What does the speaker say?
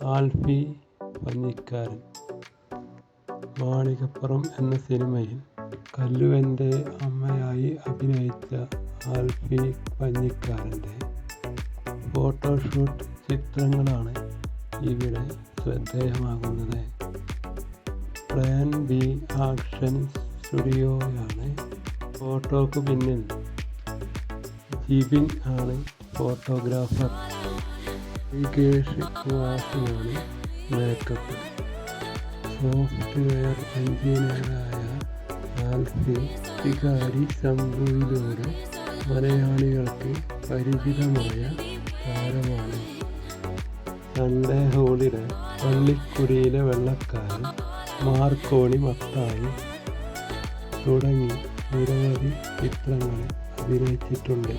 ആൽഫി പഞ്ഞിക്കാരൻ. മാളികപ്പുറം എന്ന സിനിമയിൽ കല്ലുവൻ്റെ അമ്മയായി അഭിനയിച്ച ആൽഫി പഞ്ഞിക്കാരൻ്റെ ഫോട്ടോഷൂട്ട് ചിത്രങ്ങളാണ് ഇവിടെ ശ്രദ്ധേയമാകുന്നത്. പ്ലാൻ ബി ആക്ഷൻ സ്റ്റുഡിയോയാണ് ഫോട്ടോക്ക് പിന്നിൽ. ജിബിൻ ആണ് ഫോട്ടോഗ്രാഫർ. വികേഷ് വാസിനാണ് മേക്കപ്പ്. സോഫ്റ്റ്വെയർ എഞ്ചിനീയറായ ആൽഫി ശികാരി ശംഭുവിലൂടെ മലയാളികൾക്ക് പരിചിതമായ താരമാണ്. സൺഡേ ഹോളിഡേ, പള്ളിക്കുടിയിലെ വെള്ളക്കാരൻ, മാർക്കോണി മത്തായി തുടങ്ങി നിരവധി ചിത്രങ്ങളിൽ അഭിനയിച്ചിട്ടുണ്ട്.